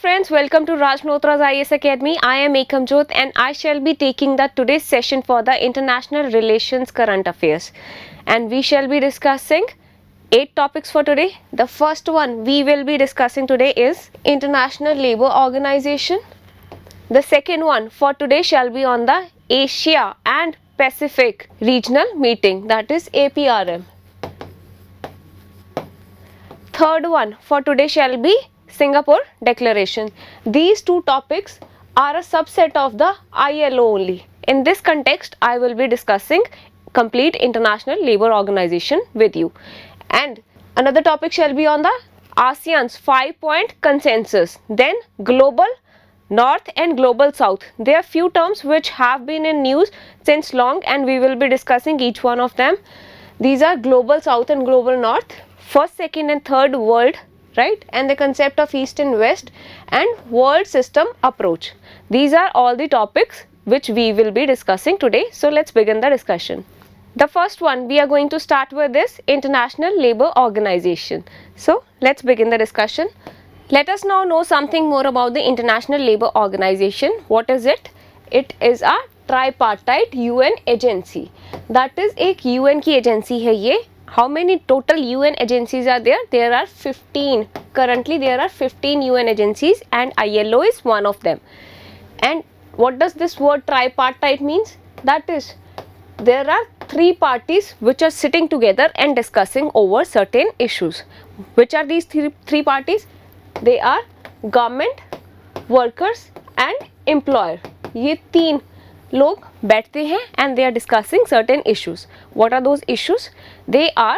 friends, welcome to Raj Malhotra's IAS Academy. I am Ekam Jyot and I shall be taking the today's session for the International Relations Current Affairs. And we shall be discussing 8 topics for today. The first one we will be discussing today is International Labour Organization. The second one for today shall be on the Asia and Pacific Regional Meeting, that is APRM. Third one for today shall be Singapore Declaration. These two topics are a subset of the ILO only. In this context, I will be discussing complete International Labour Organization with you. And another topic shall be on the ASEAN's 5-point consensus. Then Global North and Global South. There are few terms which have been in news since long and we will be discussing each one of them. These are Global South and Global North, first, second and third world, right, and the concept of East and West and world system approach. These are all the topics which we will be discussing today. So let's begin the discussion. The first one we are going to start with this International Labour Organization. So let's begin the discussion. Let us now know something more about the International Labour Organization. What is it? It is a tripartite UN agency. That is एक UN की agency है ये. How many total UN agencies are there? There are 15. Currently there are 15 UN agencies and ILO is one of them. And what does this word tripartite means? That is, there are 3 parties which are sitting together and discussing over certain issues. Which are these three parties? They are government, workers and employer. ये 3 लोग बैठते हैं and they are discussing certain issues. What are those issues? They are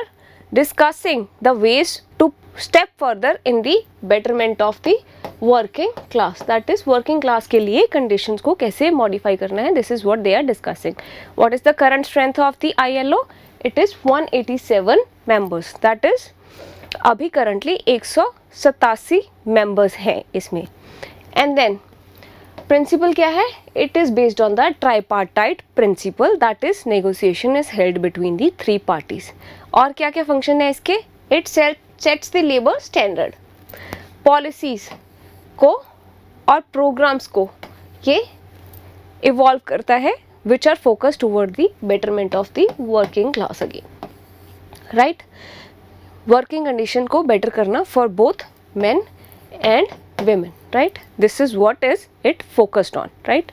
discussing the ways to step further in the betterment of the working class. That is, working class के लिए conditions को कैसे modify करना है. This is what they are discussing. What is the current strength of the ILO? It is 187 members. That is, अभी currently 187 members हैं इसमें. And then principle क्या है? It is based on the tripartite principle, that is negotiation is held between the 3 parties. और क्या क्या function है इसके? It sets the labour standard, policies को और प्रोग्राम्स को ये इवॉल्व करता है which are focused toward the betterment of the working class again, right. Working condition को बेटर करना for both men and women, right? This is what is it focused on, right?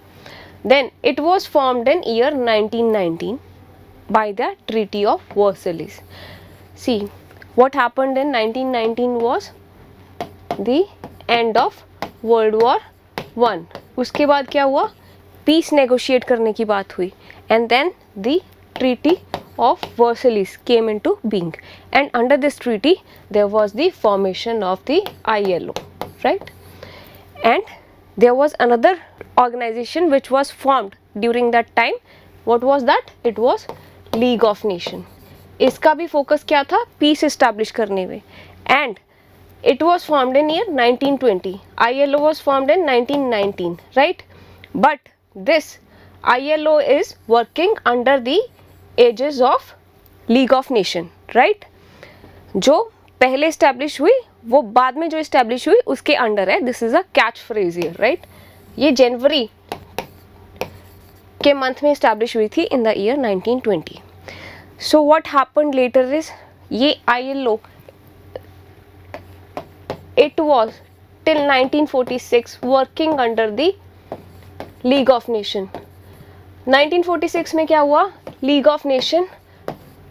Then it was formed in year 1919 by the Treaty of Versailles. See, what happened in 1919 was the end of World War I. उसके बाद क्या हुआ? Peace negotiate करने की बात हुई and then the Treaty of Versailles came into being and under this treaty there was the formation of the ILO, right? And there was another organization which was formed during that time. What was that? It was League of Nations. इसका भी focus क्या था? Peace establish करने में. And it was formed in year 1920. ILO was formed in 1919, right? But this ILO is working under the aegis of League of Nation, right. जो पहले establish हुई वो बाद में जो इस्टेब्लिश हुई उसके अंडर है. This is a catch phrase here, right. ये जनवरी के मंथ में इस्टेब्लिश हुई थी in the year 1920. So what happened later is ये ILO it was till 1946 working under the League of Nation. 1946 में क्या हुआ? लीग ऑफ नेशन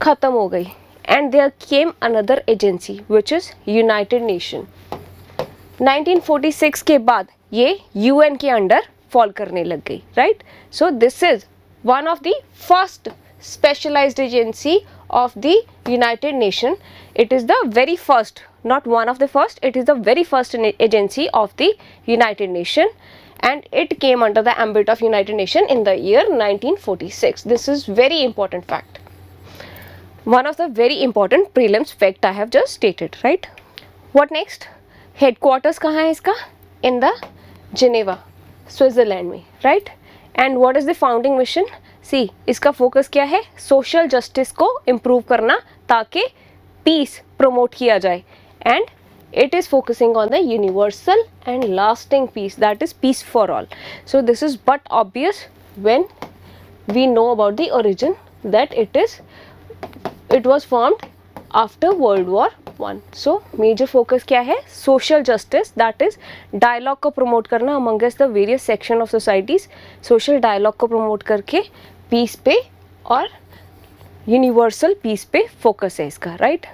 खत्म हो गई and there came another agency which is United Nation. 1946 के बाद ये UN के अंडर फॉल करने लग गई, right. So this is one of the first specialised agency of the United Nation. It is the very first, not one of the first, it is the very first agency of the United Nations and it came under the ambit of United Nations in the year 1946. This is very important fact. One of the very important prelims fact I have just stated, right? What next? Headquarters कहाँ है इसका? In the Geneva, Switzerland में, right? And what is the founding mission? See, इसका focus क्या है? Social justice को improve करना ताकि peace promote किया जाए and it is focusing on the universal and lasting peace, that is peace for all. So this is but obvious when we know about the origin, that it was formed after World War I. So major focus क्या है? Social justice, that is dialogue को promote करना amongst the various section of societies, social dialogue को promote करके peace पे और universal peace पे focus है इसका, right?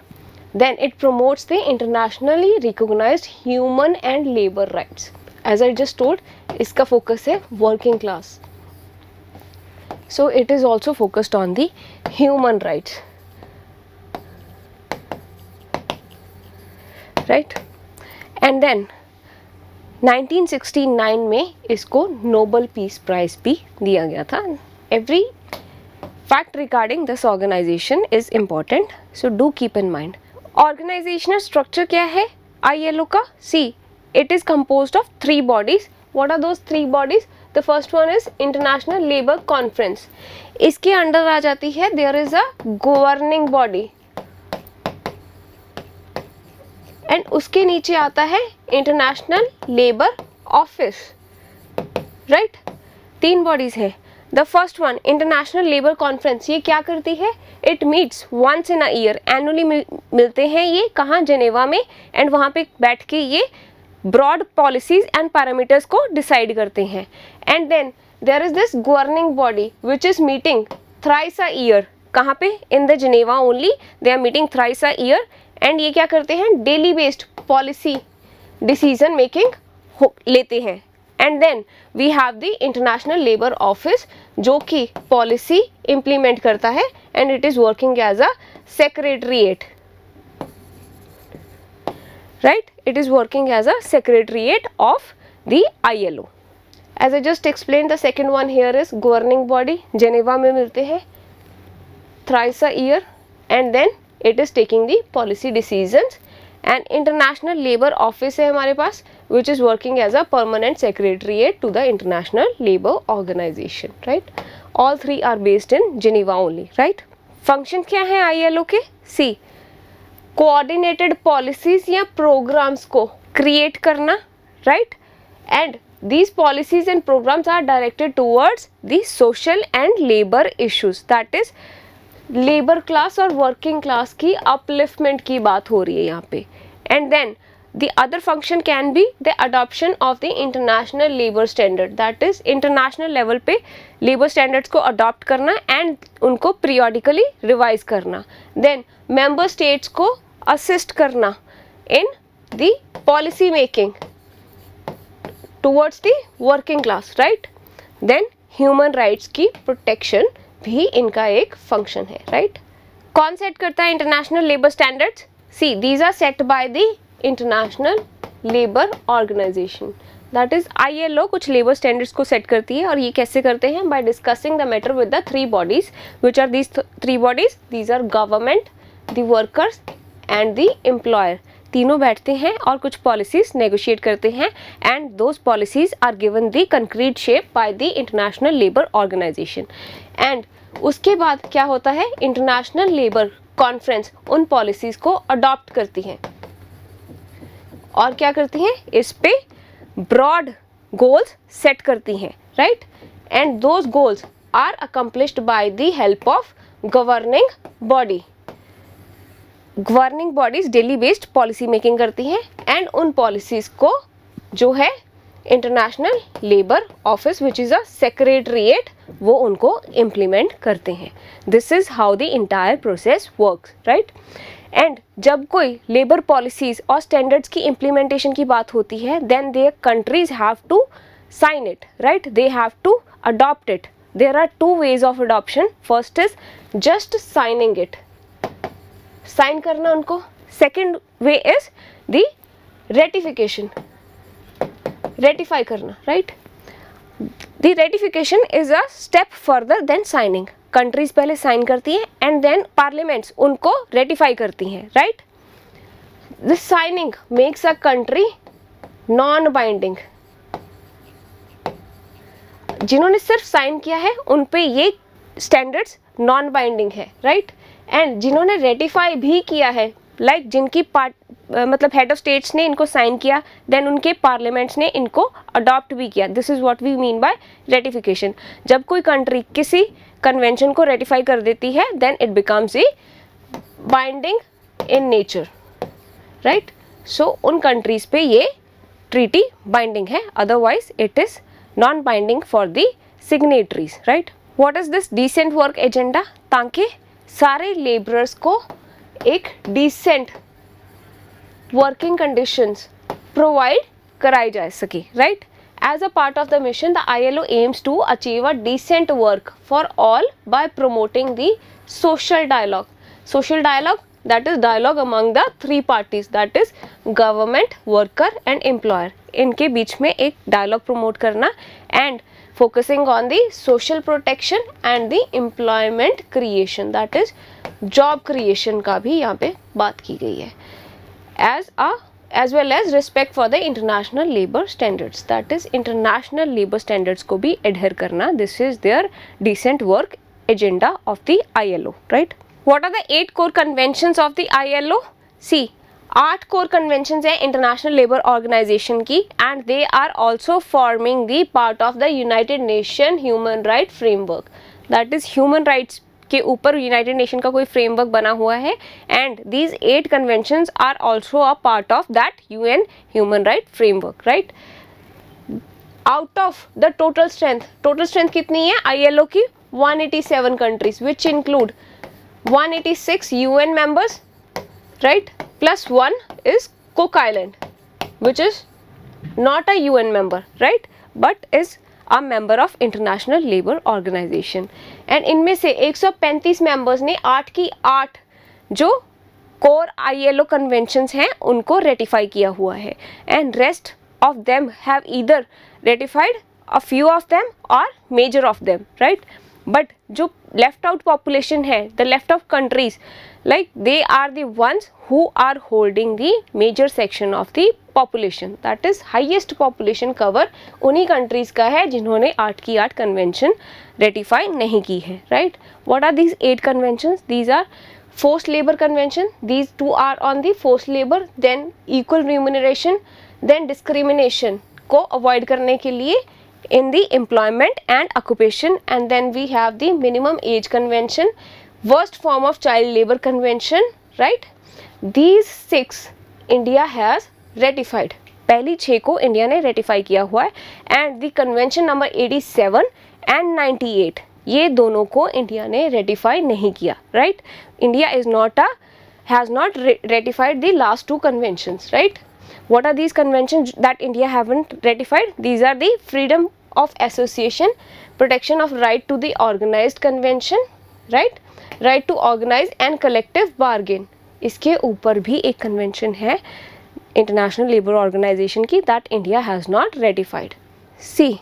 Then it promotes the internationally recognized human and labor rights. As I just told, इसका focus है working class. So it is also focused on the human rights, right? And then 1969 में इसको Nobel peace prize भी दिया गया था. Every fact regarding this organization is important, so do keep in mind. Organizational structure क्या है ILO का? See, it is composed of 3 bodies. What are those 3 bodies? The first one is International Labour Conference. इसके under आ जाती है there is a governing body, and उसके नीचे आता है International Labour Office, right? 3 bodies है. The first one, International Labour Conference, ये क्या करती है? It meets once in a year, annually मिलते हैं ये कहाँ? जेनेवा में, and वहाँ पे बैठ के ये broad policies and parameters को decide करते हैं. And then there is this governing body which is meeting thrice a year. कहाँ पे? In the Geneva only, they are meeting thrice a year, and ये क्या करते हैं? Daily based policy decision making लेते हैं. And then we have the International Labour Office जो कि policy implement करता है, and it is working as a secretariat, right? It is working as a secretariat of the ILO. As I just explained, the second one here is governing body. Geneva में मिलते हैं thrice a year, and then it is taking the policy decisions. And International Labour Office है हमारे पास, which is working as a permanent secretariat to the International Labour Organization, right? All 3 are based in Geneva only, right? Function क्या है ILO के? See, coordinated policies या programs को create करना, right? And these policies and programs are directed towards the social and labor issues, that is labour class और working class की upliftment की बात हो रही है यहाँ पे. And then the other function can be the adoption of the international labour standard, that is international level पे लेबर स्टैंडर्ड्स को अडॉप्ट करना एंड उनको पीरियोडिकली रिवाइज करना. देन मेंबर स्टेट्स को असिस्ट करना in the policy making towards the working class, right? Then human rights की protection भी इनका एक फंक्शन है, राइट? कौन सेट करता है international labour standards? See, these are set by the international Labour Organization, that is ILO कुछ labour standards को सेट करती है. और ये कैसे करते हैं? By discussing the matter with the 3 bodies, which are these 3 bodies? These are government, the workers and the employer. तीनों बैठते हैं और कुछ पॉलिसीज नेगोशिएट करते हैं, and those policies are given the concrete shape bye the international Labour Organization. And उसके बाद क्या होता है? इंटरनेशनल लेबर कॉन्फ्रेंस उन पॉलिसीज को अडॉप्ट करती हैं और क्या करती हैं? इस पे ब्रॉड गोल्स सेट करती हैं, right? And those goals are accomplished by the help of governing body. Governing bodies daily based policy making करती हैं, एंड उन पॉलिसीज को जो है international Labour Office which is a secretariat, वो उनको इम्प्लीमेंट करते हैं. This is how the entire process works, right? And जब कोई लेबर पॉलिसीज और स्टैंडर्ड्स की इम्प्लीमेंटेशन की बात होती है, then their countries have to sign it, right? They have to adopt it. There are 2 ways of adoption. First is just signing it, sign करना उनको. Second way is the ratification, ratify करना, right? The ratification is a step further than signing. Countries पहले sign करती हैं and then parliaments उनको ratify करती हैं, right? The signing makes a country non binding. जिन्होंने सिर्फ साइन किया है उन पे ये स्टैंडर्ड्स नॉन बाइंडिंग है, राइट? एंड जिन्होंने रेटिफाई भी किया है लाइक जिनकी मतलब हेड ऑफ स्टेट्स ने इनको साइन किया, देन उनके पार्लियामेंट्स ने इनको अडॉप्ट भी किया. This is what we mean by ratification. जब कोई कंट्री किसी कन्वेंशन को रेटिफाई कर देती है, then it becomes a binding in nature, right. So उन कंट्रीज पे ये ट्रीटी बाइंडिंग है, otherwise it is non binding for the signatories, right. What is this decent work agenda? ताकि सारे लेबरर्स को एक डिसेंट वर्किंग कंडीशंस प्रोवाइड कराई जा सके, right. As a part of the mission, the ILO aims to achieve a decent work for all by promoting the social dialogue. Social dialogue, that is dialogue among the three parties, that is government, worker and employer. इनके बीच में एक dialogue promote करना and focusing on the social protection and the employment creation, that is job creation का भी यहाँ पे बात की गई है. As well as respect for the international labor standards, that is international labor standards को भी adhere करना. This is their decent work agenda of the ILO, right. What are the 8 core conventions of the ILO? See, 8 core conventions है international labor organization की, and they are also forming the part of the United Nations human right framework, that is human rights के ऊपर United nation का कोई framework बना हुआ है, and these 8 conventions are also a part of that UN human right framework, right. Out of the total strength कितनी है ILO की? 187 countries, which include 186 UN members, right, plus 1 is Cook Island which is not a UN member, right, but is a member of International Labour Organization. And इनमें से 135 members ने 8 की 8 जो core ILO conventions हैं उनको ratify किया हुआ है, and rest of them have either ratified a few of them और major of them, right. But जो लेफ्ट आउट पॉपुलेशन है, the left out countries, like they are the ones who are holding the major section of the population, that is highest population cover उन्हीं countries का है जिन्होंने 8 की 8 convention ratify नहीं की है, right. What are these 8 conventions? These are forced labor convention, these 2 are on the forced labor, then equal remuneration, then discrimination को avoid करने के लिए in the employment and occupation, and then we have the minimum age convention, worst form of child labor convention, right. These 6 India has ratified, पहली 6 को India ने ratify किया हुआ है, and the convention number 87 and 98 ये दोनों को India ने रेटिफाई नहीं किया, right. India is not has not ratified the last 2 conventions, right. What are these conventions that India haven't ratified? These are the freedom of association, protection of right to the organized convention, right, right to organize and collective bargain. इसके ऊपर भी एक convention है international Labour Organization की that India has not ratified. See,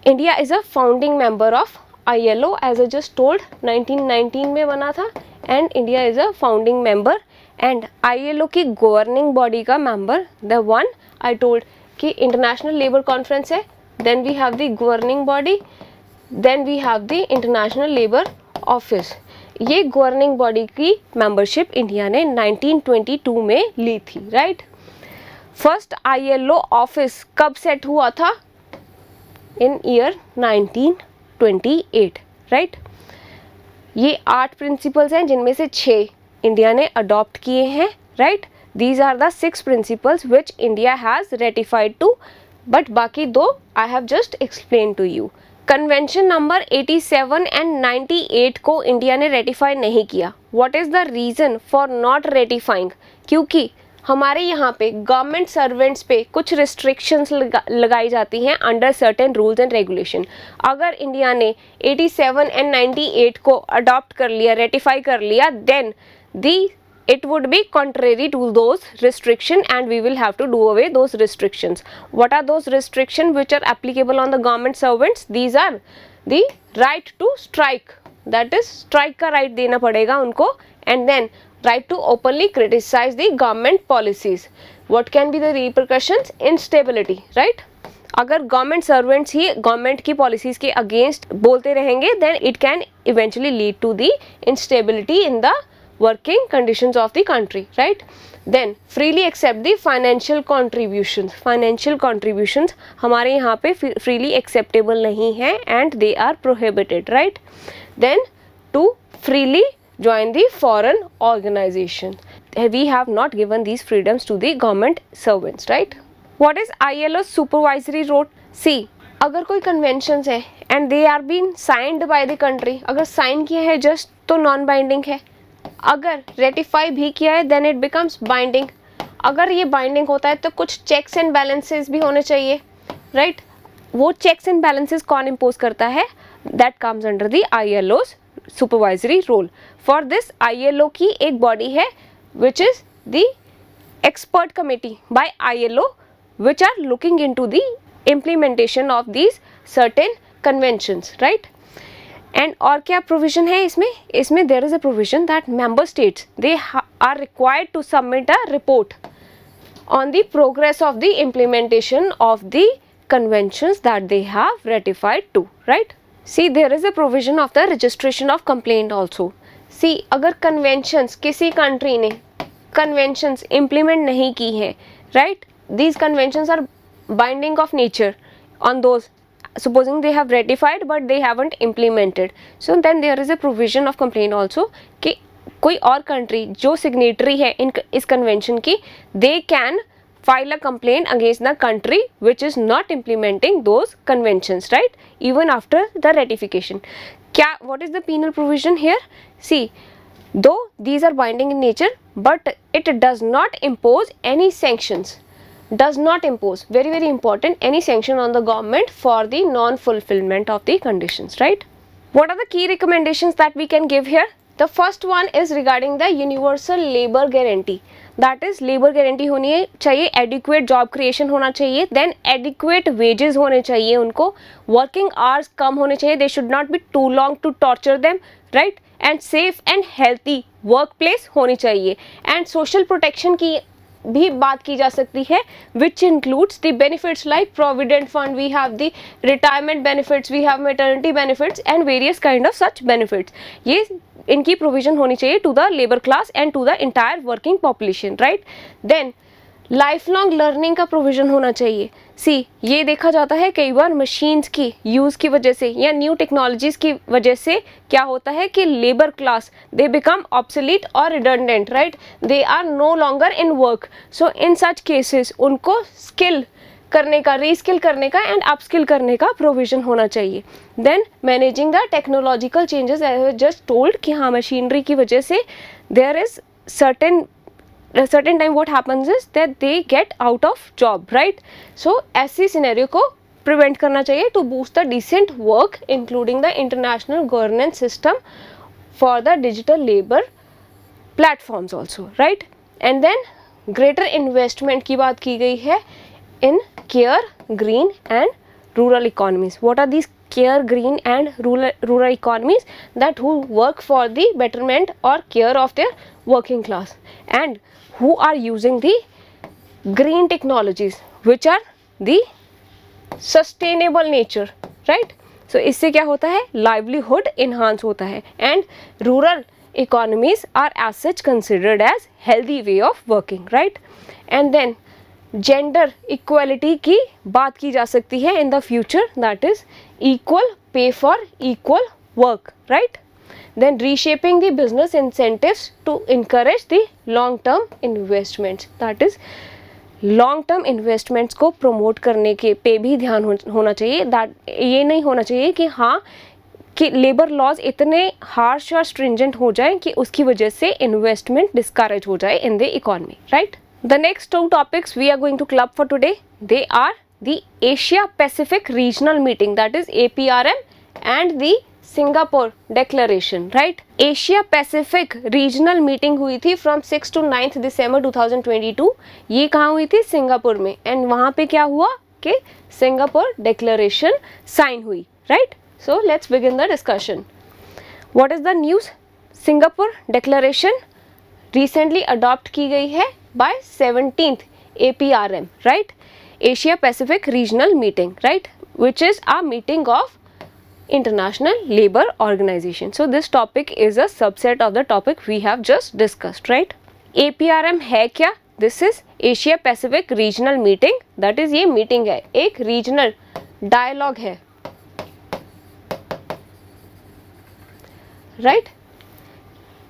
India is a founding member of ILO, as I just told 1919 में बना था, and India is a founding member, and ILO की गवर्निंग बॉडी का member, the one I told कि International Labour Conference है, then we have the governing body, then we have the international Labour Office. ये governing body की membership India ने 1922 में ली थी, right. First ILO office कब set हुआ था? इन ईयर 1928, राइट. ये 8 प्रिंसिपल्स हैं जिनमें से 6 इंडिया ने अडॉप्ट किए हैं, right. These are the 6 principles which India has ratified to, but बाकी 2 I have just explain to you. Convention number 87 and 98 को इंडिया ने रेटिफाई नहीं किया. What is the reason for not ratifying? क्योंकि हमारे यहाँ पे गवर्नमेंट सर्वेंट्स पे कुछ रिस्ट्रिक्शंस लगाई जाती हैं under certain rules and regulation. अगर इंडिया ने 87 एंड 98 को अडॉप्ट कर लिया, रेटिफाई कर लिया, then it would be contrary to those restrictions and we will have to do away those restrictions. What are those restrictions which are applicable on the government servants? These are the right to strike, that is strike का right देना पड़ेगा उनको, and then right to openly criticize the government policies. What can be the repercussions? Instability, right. अगर government servants ही government की policies के against बोलते रहेंगे, then it can eventually lead to the instability in the working conditions of the country, right? Then freely accept the financial contributions. Financial contributions हमारे यहाँ पे freely acceptable नहीं है and they are prohibited, right? Then to freely join the foreign organization. We have not given these freedoms to the government servants, right? What is ILO's supervisory role? See, अगर कोई conventions है and they are being signed by the country, अगर sign किया है just तो non binding है, अगर ratify भी किया है then it becomes binding. अगर ये binding होता है तो कुछ checks and balances भी होने चाहिए, right? वो checks and balances कौन impose करता है? That comes under the ILO's supervisory role. For this ILO की एक body है which is the expert committee by ILO which are looking into the implementation of these certain conventions, right? And और क्या provision है इसमें there is a provision that member states they are required to submit a report on the progress of the implementation of the conventions that they have ratified to, right? See, there is a provision of the registration of complaint also. See, अगर conventions किसी country ने conventions implement नहीं की है, right? These conventions are binding of nature on those, supposing they have ratified but they haven't implemented. So then there is a provision of complaint also कि कोई और country जो signatory है इस convention की, they can file a complaint against the country which is not implementing those conventions, right? Even after the ratification. What is the penal provision here? See, though these are binding in nature, but it does not impose any sanctions. Does not impose, very very important, any sanction on the government for the non-fulfillment of the conditions, right? What are the key recommendations that we can give here? The first one is regarding the universal labor guarantee. That is, labor guarantee होनी चाहिए, adequate job creation होना चाहिए, then adequate wages होने चाहिए उनको, working hours कम होने चाहिए, they should not be too long to torture them, right? And safe and healthy workplace होनी चाहिए, and social protection की भी बात की जा सकती है, which includes the benefits like provident fund, we have the retirement benefits, we have maternity benefits and various kind of such benefits. ये इनकी provision होनी चाहिए to the labor class and to the entire working population, right? Then life long learning का provision होना चाहिए. सी, ये देखा जाता है कई बार मशीन्स की यूज़ की वजह से या न्यू टेक्नोलॉजीज़ की वजह से क्या होता है कि labour class they become obsolete और redundant, right? They are no longer in work. So in such cases उनको स्किल करने का, रीस्किल करने का एंड अपस्किल करने का प्रोविज़न होना चाहिए. Then managing the technological changes, I just told कि हाँ मशीनरी की वजह से there is certain time what happens is that they get out of job, right? So ऐसी सिनेरियो को प्रिवेंट करना चाहिए to boost the decent work including the international governance system for the digital labor platforms also, right? And then greater investment की बात की गई है in care, green and rural economies. What are these care, green and rural economies? That who work for the betterment or care of their working class and who are using the green technologies which are the sustainable nature, right? So इससे क्या होता है, livelihood enhance होता है and rural economies are as such considered as healthy way of working, right? And then gender equality की बात की जा सकती है in the future, that is equal pay for equal work, right? Then reshaping the business incentives to encourage the long term investments, that is long term investments को promote करने के पे भी ध्यान होना चाहिए. that ये नहीं होना चाहिए कि हाँ कि लेबर लॉज इतने हार्श और स्ट्रिंजेंट हो जाए कि उसकी वजह से इन्वेस्टमेंट डिस्करेज हो जाए in the economy, right? The next two topics we are going to club for today, they are the Asia Pacific regional meeting, that is APRM, and the Singapore declaration, right? Asia Pacific regional meeting हुई थी from 6 to 9 दिसंबर 2022. ये कहाँ हुई थी? Singapore में. And वहाँ पे क्या हुआ कि सिंगापुर डेक्लेरेशन साइन हुई, right? So let's begin the discussion. What is the news? Singapore Declaration recently adopt की गई है by 17th APRM, right? Asia Pacific Regional Meeting, right? Which is a meeting of International Labour Organization. So this topic is a subset of the topic we have just discussed, right? APRM है क्या? This is Asia Pacific Regional Meeting. That is ये meeting है, एक regional dialogue है, right?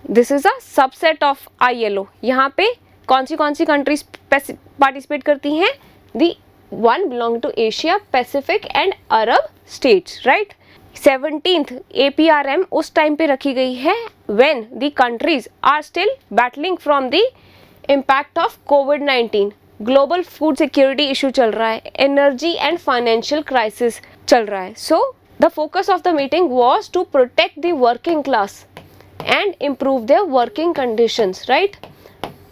This is a subset of ILO. यहाँ पे कौन सी countries participate करती हैं? The one belong to Asia Pacific and Arab states, right? 17th APRM उस टाइम पे रखी गई है when the countries are still battling from the impact of COVID-19. Global food security issue चल रहा है, एनर्जी एंड फाइनेंशियल क्राइसिस चल रहा है. So the focus of the meeting was to protect the working class and improve their working conditions, right?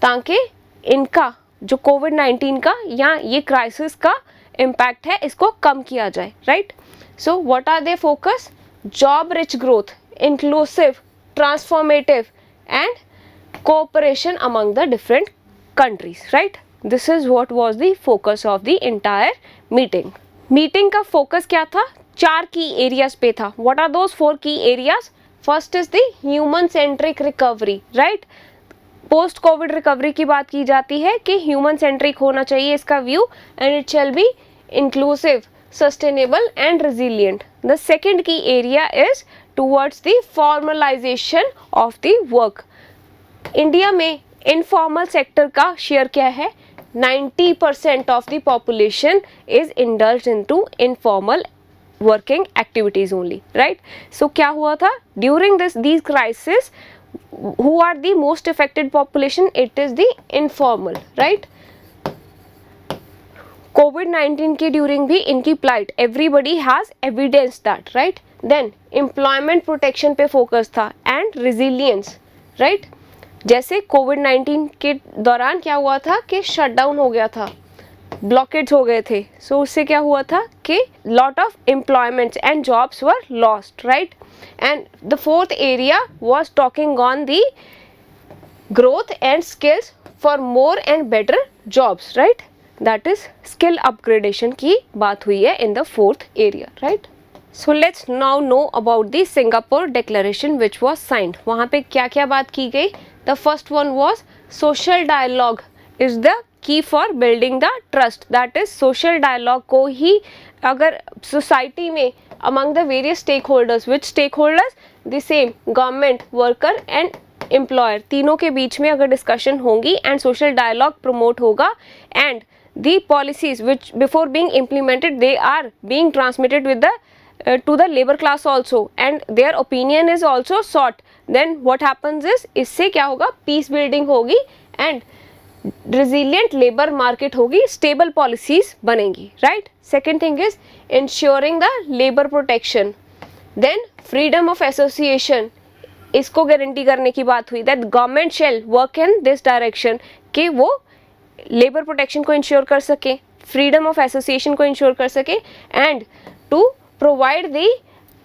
ताकि इनका जो कोविड-19 का या ये क्राइसिस का इम्पैक्ट है इसको कम किया जाए, right? So what are they focus? Job rich growth, inclusive, transformative and cooperation among the different countries, right? This is what was the focus of the entire meeting. Meeting का focus क्या था? 4 key areas पे था. What are those 4 key areas? First is the human centric recovery, right? Post Covid recovery की बात की जाती है कि ह्यूमन सेंट्रिक होना चाहिए इसका view and it shall be inclusive, sustainable and resilient. The second key area is towards the formalisation of the work. India में इनफॉर्मल सेक्टर का शेयर क्या है? 90% of the population is indulged into informal working activities only, right? So क्या हुआ था during these crisis? Who are the most affected population? It is the informal, right? COVID-19 के during भी इनकी plight, everybody has evidence that, right? Then employment protection पे focus था and resilience, right? जैसे COVID-19 के दौरान क्या हुआ था कि shutdown हो गया था, ब्लॉकेज हो गए थे. सो उससे क्या हुआ था कि lot of employments and jobs were lost, right? And the fourth area was talking on the growth and skills for more and better jobs, right? That is skill upgradation की बात हुई है in the fourth area, right? So let's now know about the Singapore declaration which was signed. वहाँ पे क्या क्या बात की गई? The first one was social dialogue is the key for building the trust. That is social dialogue को ही अगर सोसाइटी में among the various stakeholders, which stakeholders? The same government, worker and employer, तीनों के बीच में अगर discussion होंगी एंड सोशल डायलॉग प्रमोट होगा and the policies which before being implemented they are being transmitted with the to the labour class also and their opinion is also sought, then what happens is इससे क्या होगा? Peace building होगी and resilient labor market होगी, stable policies बनेंगी, right? Second thing is ensuring the labor protection. Then freedom of association, इसको guarantee करने की बात हुई that government shall work in this direction कि वो labor protection को ensure कर सके, freedom of association को ensure कर सके and to provide the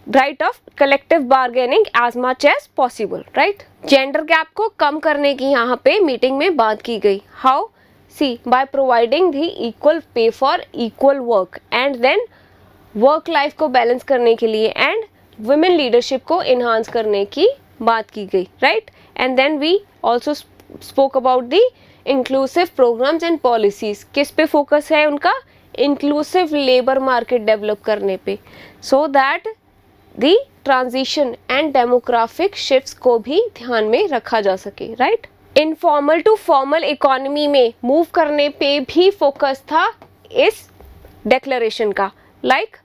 right of collective bargaining as much as possible, right? Gender gap को कम करने की यहाँ पे मीटिंग में बात की गई. How? See by providing the equal pay for equal work and then work life को बैलेंस करने के लिए एंड वुमेन लीडरशिप को इन्हांस करने की बात की गई, right? And then we also spoke about the inclusive programmes and policies. किस पे फोकस है उनका? इंक्लूसिव लेबर मार्केट डेवलप करने पे, so that the transition and demographic shifts को भी ध्यान में रखा जा सके, right? Informal to formal economy में मूव करने पे भी फोकस था इस डिक्लेरेशन का. Like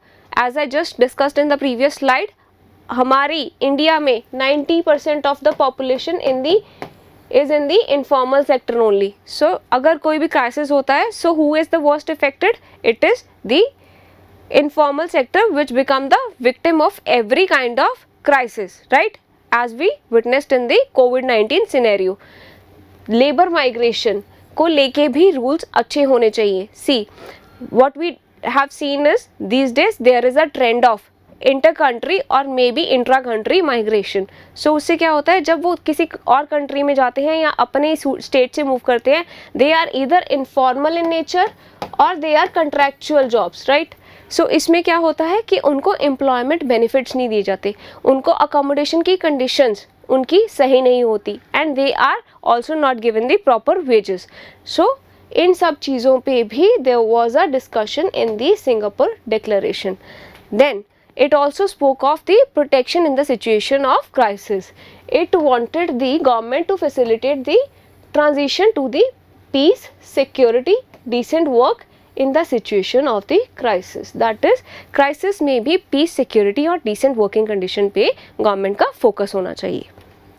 as I just discussed in the previous slide, हमारी इंडिया में 90% of the population is in the informal sector only. So अगर कोई भी क्राइसिस होता है, so who is the worst affected? It is the informal sector which become the victim of every kind of crisis, right? As we witnessed in the COVID-19 scenario. Labor migration को लेके भी rules अच्छे होने चाहिए. See, what we have seen is these days there is a trend of inter-country or maybe intra-country migration. So उससे क्या होता है जब वो किसी और country में जाते हैं या अपने state से move करते हैं, they are either informal in nature or they are contractual jobs, right? सो इसमें क्या होता है कि उनको एम्प्लॉयमेंट बेनिफिट्स नहीं दिए जाते, उनको अकोमोडेशन की कंडीशंस उनकी सही नहीं होती, and they are also not given the proper wages. So इन सब चीज़ों पे भी there was a discussion in the Singapore declaration. Then it also spoke of the protection in the situation of crisis. It wanted the government to facilitate the transition to the peace, security, decent work in the situation of the crisis. That is, crisis में भी peace, security और decent working condition पे government का focus होना चाहिए.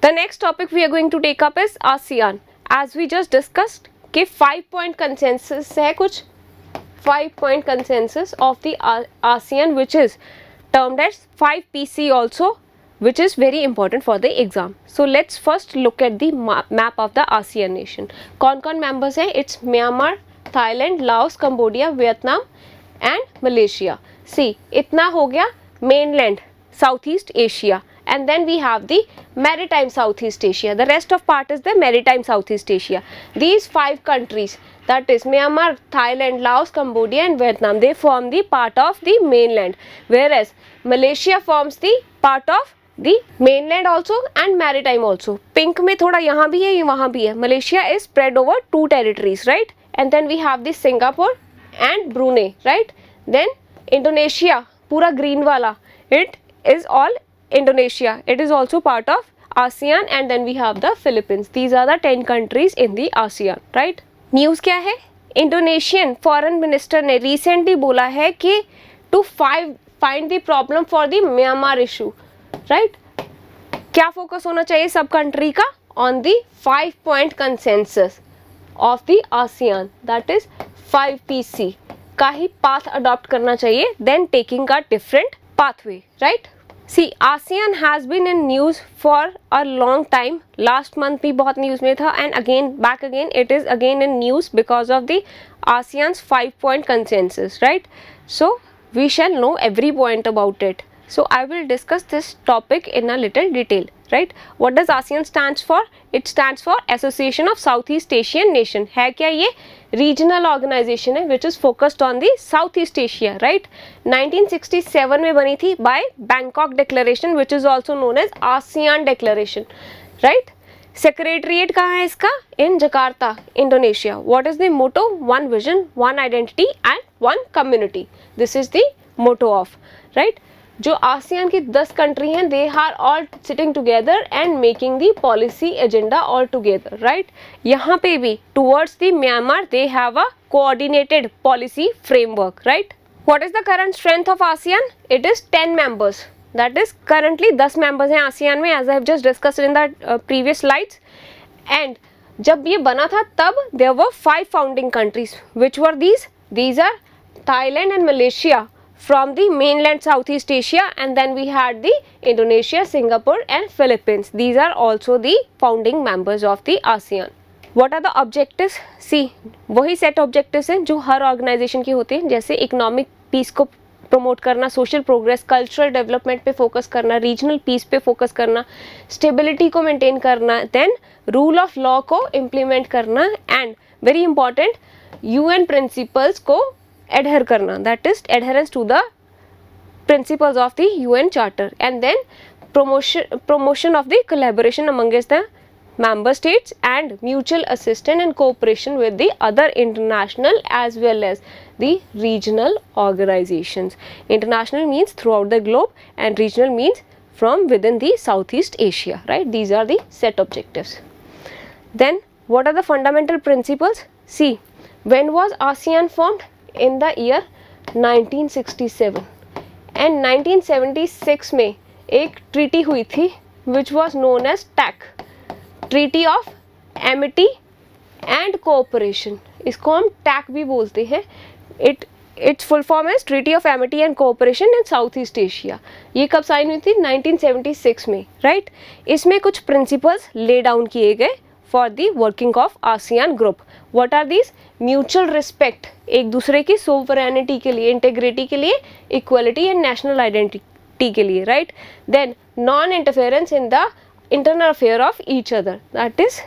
The next topic we are going to take up is ASEAN. As we just discussed कि 5-point consensus है कुछ 5-point consensus of the ASEAN which is termed as 5PC also, which is very important for the exam. So let's first look at the map of the ASEAN nation. कौन-कौन members हैं? It's Myanmar, Thailand, Laos, Cambodia, Vietnam and Malaysia. See, इतना हो गया mainland Southeast Asia, and then we have the maritime Southeast Asia. The rest of part is the maritime Southeast Asia. These 5 countries, that is Myanmar, Thailand, Laos, Cambodia and Vietnam, they form the part of the mainland, whereas Malaysia forms the part of the mainland also and maritime also. Pink में थोड़ा यहाँ भी है वहाँ भी है. Malaysia is spread over 2 territories, right? And then we have the Singapore and Brunei, right? Then Indonesia, पूरा green वाला, it is all Indonesia. It is also part of ASEAN, and then we have the Philippines. These are the 10 countries in the ASEAN, right? News क्या है? Indonesian foreign minister ने recently बोला है कि to find the problem for the Myanmar issue, right? क्या focus होना चाहिए सब कंट्री का? On the 5-point consensus of the ASEAN, that is 5PC का ही पाथ अडॉप्ट करना चाहिए, then taking a different pathway, right? See, ASEAN has been in news for a long time. Last month भी बहुत news में था, and again back again it is again in news because of the ASEAN's 5-point consensus, right? So we shall know every point about it. So I will discuss this topic in a little detail, right? What does ASEAN stands for? It stands for Association of Southeast Asian Nation. है क्या ये? Regional organization है which is focused on the Southeast Asia, right? 1967 में बनी थी by Bangkok Declaration which is also known as ASEAN Declaration, right? Secretariat कहाँ है इसका? In Jakarta, Indonesia. What is the motto? One vision, one identity and one community. This is the motto of, right? जो ASEAN की 10 country हैं, they are all sitting together and making the policy agenda all together, right? यहाँ पे भी towards the Myanmar they have a coordinated policy framework, right? What is the current strength of ASEAN? It is 10 members, that is currently 10 members हैं ASEAN में, as I have just discussed in the previous slides. And जब ये बना था तब there were 5 founding countries, which were these are Thailand and Malaysia from the mainland Southeast Asia, and then we had the Indonesia, Singapore and Philippines. These are also the founding members of the ASEAN. What are the objectives? See, वही set objectives हैं जो हर organization की होती हैं, जैसे economic peace को promote करना, social progress, cultural development पे focus करना, regional peace पे focus करना, stability को maintain करना, then rule of law को implement करना, and very important UN principles को adhere करना, that is adherence to the principles of the UN Charter, and then promotion of the collaboration amongst the member states and mutual assistance and cooperation with the other international as well as the regional organizations. International means throughout the globe and regional means from within the Southeast Asia, right? These are the set objectives. Then what are the fundamental principles? See, when was ASEAN formed? In the year 1967, and 1976 में एक treaty हुई थी which was known as TAC, Treaty of Amity and Cooperation. इसको हम TAC भी बोलते हैं. Its full form is Treaty of Amity and Cooperation in Southeast Asia. ये कब साइन हुई थी? 1976 में, right? इसमें कुछ principles lay down किए गए for the working of ASEAN group. What are these? Mutual respect, एक दूसरे की sovereignty के लिए, integrity के लिए, equality and national identity के लिए, right? Then non-interference in the internal affair of each other, that is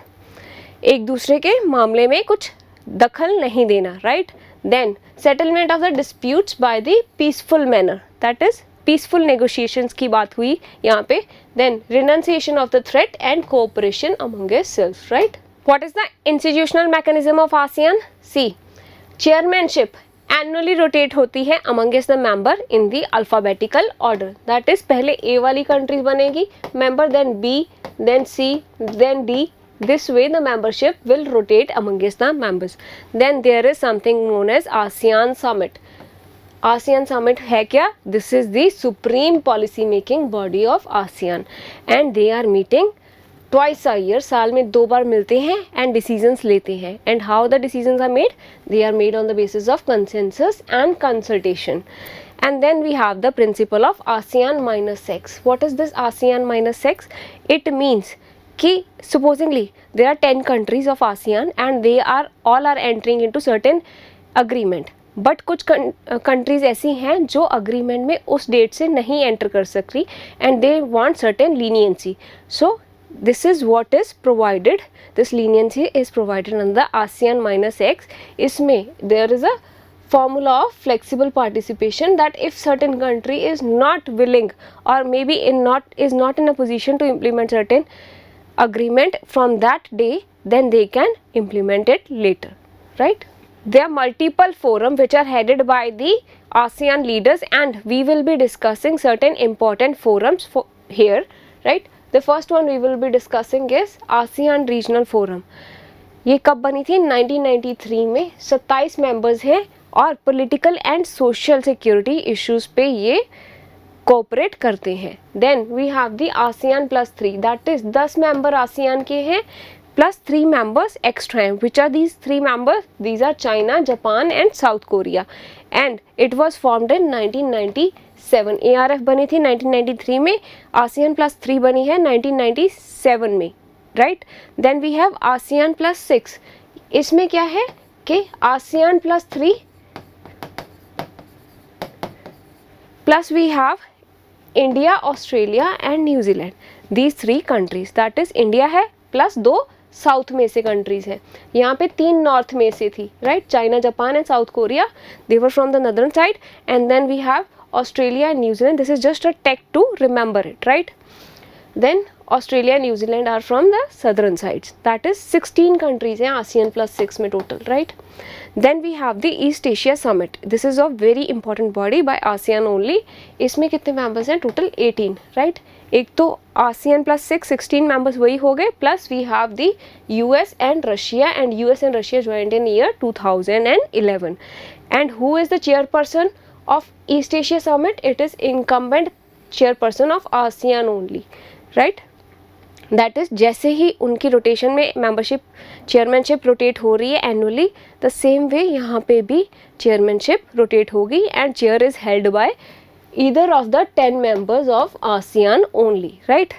एक दूसरे के मामले में कुछ दखल नहीं देना, right? Then settlement of the disputes by the peaceful manner, that is peaceful negotiations की बात हुई यहाँ पे. Then renunciation of the threat and cooperation among yourselves, right? What is the institutional mechanism of ASEAN? See, chairmanship annually rotate होती है amongst the member in the alphabetical order. That is पहले A वाली countries बनेगी member, then B, then C, then D. This way the membership will rotate amongst the members. Then there is something known as ASEAN Summit. ASEAN Summit है क्या? This is the supreme policy making body of ASEAN and they are meeting twice a year. साल में 2 बार मिलते हैं and decisions लेते हैं. And how the decisions are made? They are made on the basis of consensus and consultation. And then we have the principle of ASEAN minus X. What is this ASEAN minus X? It means कि supposingly there are 10 countries of ASEAN and they are all are entering into certain agreement. But कुछ countries ऐसी हैं जो agreement में उस date से नहीं enter कर सकती and they want certain leniency. So this is what is provided, this leniency is provided under the ASEAN minus X. इसमें there is a formula of flexible participation that if certain country is not willing or maybe is not in a position to implement certain agreement from that day, then they can implement it later, right? There are multiple forums which are headed by the ASEAN leaders and we will be discussing certain important forums for here, right? The first one we will be discussing is ASEAN Regional Forum. ये कब बनी थी? 1993 में. 27 members हैं और political and social security issues पे ये cooperate करते हैं. Then we have the ASEAN +3, that is 10 member ASEAN के हैं plus 3 members extra. Which are these 3 members? These are China, Japan and South Korea and it was formed in 1997. ARF बनी थी 1993 में, ASEAN +3 बनी है 1997 में, right? Then we have ASEAN +6. इसमें क्या है कि ASEAN +3 plus we have India, Australia and New Zealand. These 3 countries, that is India है plus 2 साउथ में से कंट्रीज है. यहाँ पे 3 नॉर्थ में से थी, right? China, Japan and South Korea, they were from the northern side and then we have Australia and New Zealand. This is just a take to remember it, right? Then Australia and New Zealand are from the southern sides. That is 16 countries हैं ASEAN +6 में total, right? Then we have the East Asia Summit. This is a very important body by ASEAN only. इसमें कितने members हैं? Total 18, right? एक तो ASEAN +6 16 members वही हो गए, plus we have the US and Russia and US and Russia joined in year 2011. And who is the chairperson of East Asia Summit? It is incumbent chairperson of ASEAN only, right? That is जैसे ही उनकी rotation में membership chairmanship rotate हो रही है annually, the same way यहाँ पे भी चेयरमैनशिप रोटेट होगी and chair is held by either of the 10 members of ASEAN only, right?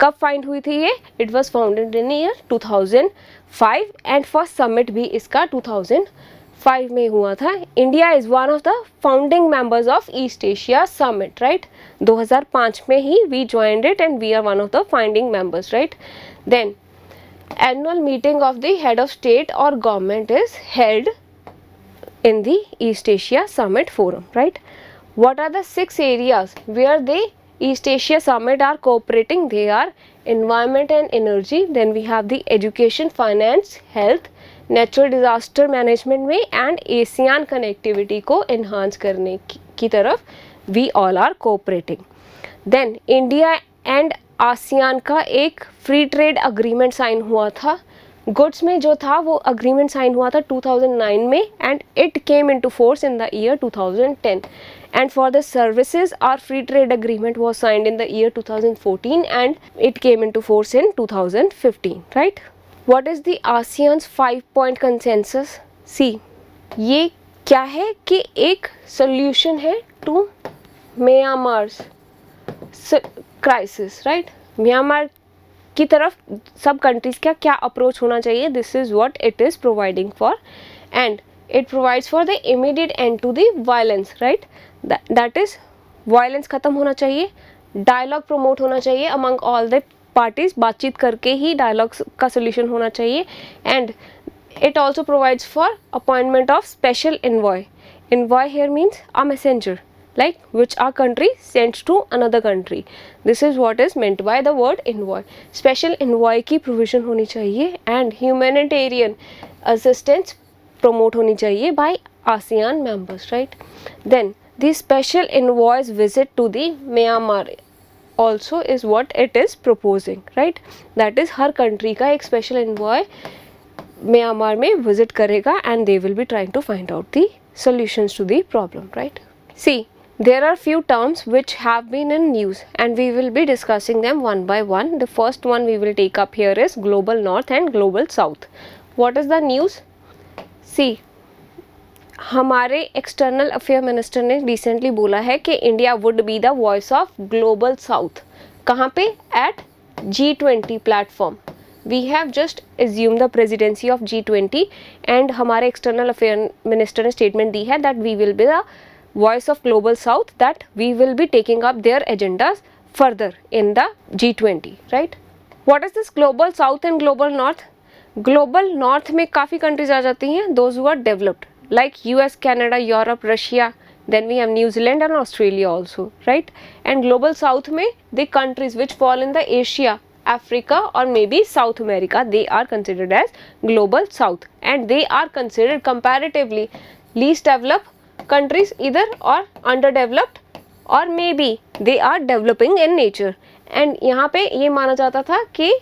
कब फाइंड हुई थी ये? It was founded in year 2005 and first summit भी इसका 2005 में हुआ था. India is one of the founding members of East Asia Summit, right? 2005 में ही we joined it and we are one of the founding members, right? Then annual meeting of the head of state or government is held in the East Asia Summit Forum, right? What are the 6 areas where the East Asia Summit are cooperating? They are environment and energy. Then we have the education, finance, health, natural disaster management में and ASEAN connectivity को enhance करने की तरफ we all are cooperating. Then India and ASEAN का एक free trade agreement sign हुआ था. Goods में जो था वो अग्रीमेंट साइन हुआ था 2009 में and it came into force in the year 2010. And for the services, our free trade agreement was signed in the year 2014 and it came into force in 2015, right? What is the ASEAN's 5-point consensus? See, ये क्या है कि एक solution है to Myanmar's crisis, right? Myanmar की तरफ सब countries का क्या अप्रोच होना चाहिए? This is what it is providing for and it provides for the immediate end to the violence, right? That is violence खत्म होना चाहिए, डायलॉग प्रमोट होना चाहिए अमंग ऑल द पार्टीज, बातचीत करके ही डायलॉग का सोल्यूशन होना चाहिए and it also provides for appointment of special envoy. Envoy here means a messenger, like which our country sends to another country. This is what is meant by the word envoy. Special envoy की provision होनी चाहिए and humanitarian assistance promote होनी चाहिए by ASEAN members, right? Then the special envoy's visit to the Myanmar also is what it is proposing, right? That is her country का एक special envoy Myanmar में visit करेगा and they will be trying to find out the solutions to the problem, right? See, there are few terms which have been in news and we will be discussing them one by one. The first one we will take up here is global north and global south. What is the news? See, हमारे external affair minister ने recently बोला है कि India would be the voice of Global South. कहाँ पे? At G20 platform. We have just assume the presidency of G20 and हमारे external affair minister ने statement दी है that we will be the voice of Global South, that we will be taking up their agendas further in the G20, right? What is this Global South and global North? Global North में काफ़ी countries आ जाती हैं, those who are developed like US, Canada, Europe, Russia, then we have New Zealand and Australia also, right? And global south में the countries which fall in the Asia, Africa or maybe South America, they are considered as global south and they are considered comparatively least developed countries either or underdeveloped or maybe they are developing in nature. And यहाँ पे ये माना जाता था कि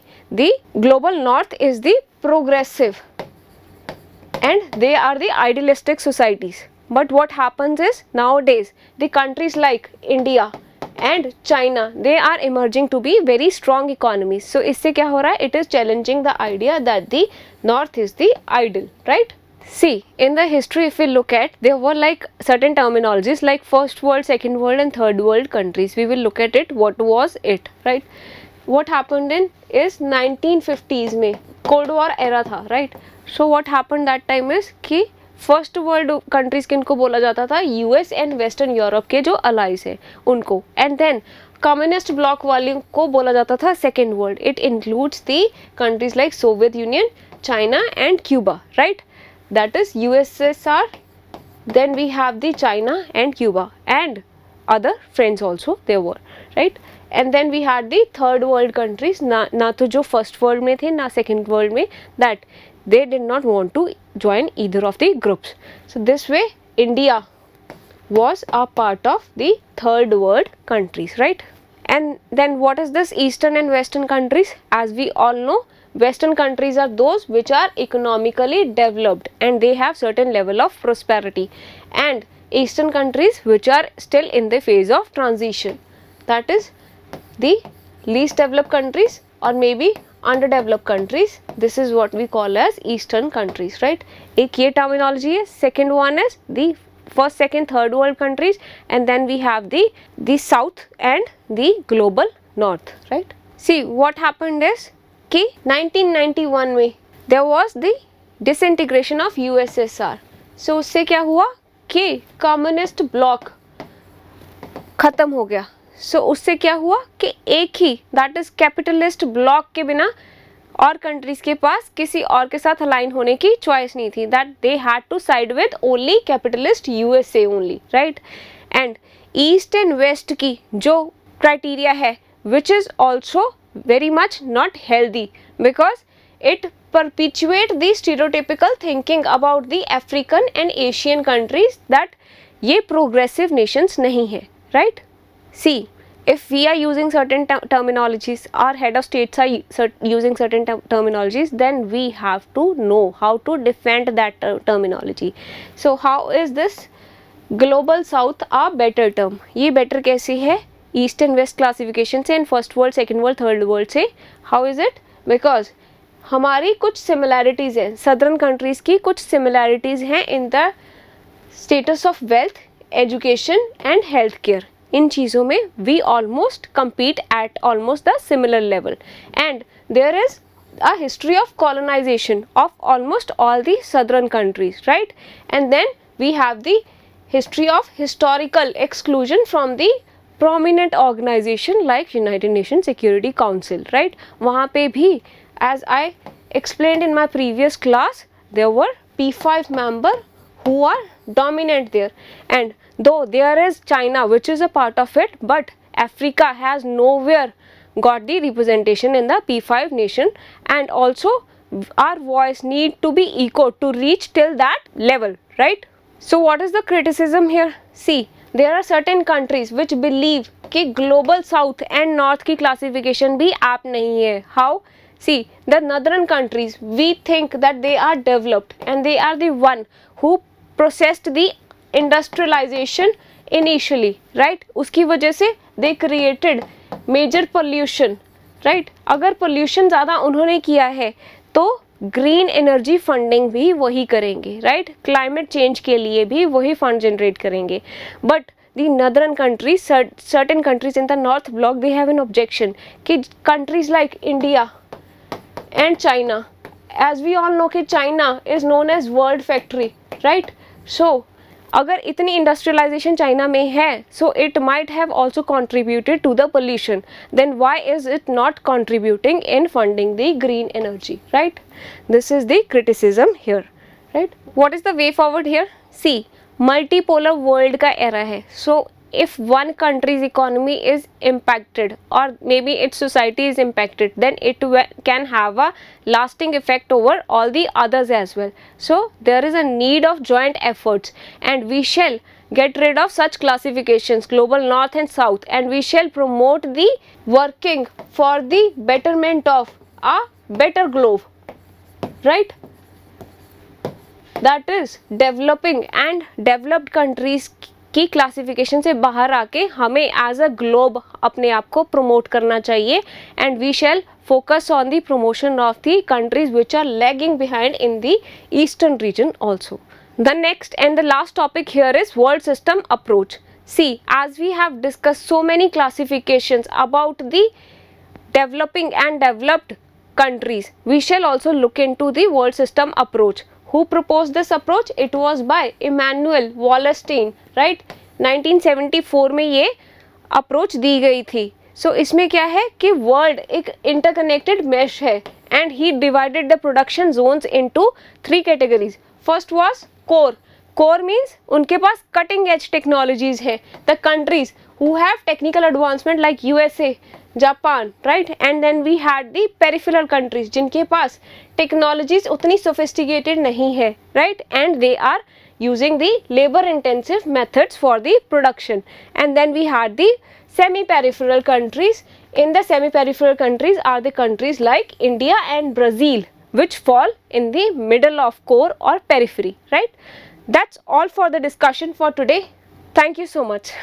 the global north is the progressive and they are the idealistic societies. But what happens is nowadays the countries like India and China, they are emerging to be very strong economies. So इससे क्या हो रहा है? It is challenging the idea that the north is the ideal, right? See, in the history if we look at, there were like certain terminologies like first world, second world and third world countries. We will look at it, what was it, right? What happened in is 1950s में cold war era था, right? So what happened that time is कि first world countries किनको बोला जाता था? US and western Europe के जो allies है उनको. एंड देन कम्युनिस्ट ब्लॉक वाले को बोला जाता था second world. It includes the countries like Soviet Union, China and Cuba, right? That is USSR, then we have the China and Cuba and other friends also there were, right? And then we had the third world countries, ना तो जो first world में थे ना second world में, that they did not want to join either of the groups. So this way India was a part of the third world countries, right? And then what is this eastern and western countries? As we all know, western countries are those which are economically developed and they have certain level of prosperity, and eastern countries which are still in the phase of transition, that is the least developed countries or maybe underdeveloped countries. This is what we call as eastern countries, right? एक ये terminology है. Second one is the first, second, third world countries, and then we have the south and the global north, right? See, what happened is कि 1991 में there was the disintegration of USSR. So उससे क्या हुआ कि communist bloc खत्म हो गया. सो उससे क्या हुआ कि एक ही, दैट इज कैपिटलिस्ट ब्लॉक के बिना और कंट्रीज के पास किसी और के साथ अलाइन होने की चॉइस नहीं थी, that they had to side with only capitalist USA only, right? And east and west की जो क्राइटेरिया है which is also very much not healthy because it perpetuate the stereotypical thinking about the African and Asian countries that ये progressive nations नहीं है, right? See, if we are using certain terminologies, our head of states are using certain terminologies, then we have to know how to defend that terminology. So how is this global south a better term? ये better कैसे है east and west classification से and first world, second world, third world से? How is it? Because हमारी कुछ similarities हैं, southern countries की कुछ सिमिलैरिटीज़ हैं in the status of wealth, education and health care. इन चीज़ों में we almost compete at almost the similar level, and there is a history of colonization of almost all the southern countries, right? And then we have the history of historical exclusion from the prominent organization like United Nations Security Council, right? वहाँ पे भी, as I explained in my previous class, there were P5 member who are dominant there, and though there is China which is a part of it, but Africa has nowhere got the representation in the P5 nation, and also our voice need to be echoed to reach till that level, right? So what is the criticism here? See, there are certain countries which believe कि global south and north की classification भी आप नहीं है. How? See, the northern countries, we think that they are developed and they are the one who processed the industrialization initially, right? उसकी वजह से they created major pollution, right? अगर pollution ज़्यादा उन्होंने किया है तो ग्रीन एनर्जी फंडिंग भी वही करेंगे, राइट? क्लाइमेट चेंज के लिए भी वही फंड जनरेट करेंगे. But the northern countries, certain countries in the north block, they have an objection कि countries like India and China, as we all know कि China is known as world factory, right? So अगर इतनी industrialisation China में है, so it might have also contributed to the pollution. Then why is it not contributing in funding the green energy, right? This is the criticism here, right? What is the way forward here? See, multipolar world का era है. So if one country's economy is impacted or maybe its society is impacted, then it can have a lasting effect over all the others as well. So there is a need of joint efforts, and we shall get rid of such classifications, global north and south, and we shall promote the working for the betterment of a better globe, right? That is developing and developed countries की classification से बाहर आके हमें as a globe अपने आप को promote करना चाहिए, and we shall focus on the promotion of the countries which are lagging behind in the eastern region also. The next and the last topic here is world system approach. See, as we have discussed so many classifications about the developing and developed countries, we shall also look into the world system approach. Who proposed this approach? It was by Immanuel Wallerstein, right? 1974 में ये approach दी गई थी. सो इसमें क्या है कि world एक interconnected mesh है, and he divided the production zones into 3 categories. First was core. Core means उनके पास कटिंग एज टेक्नोलॉजीज है. The countries who have technical advancement like USA, Japan, right? And then we had the peripheral countries जिनके पास technologies उतनी sophisticated नहीं है, right? And they are using the labor intensive methods for the production. And then we had the semi-peripheral countries. In the semi-peripheral countries are the countries like India and Brazil, which fall in the middle of core or periphery, right? That's all for the discussion for today. Thank you so much.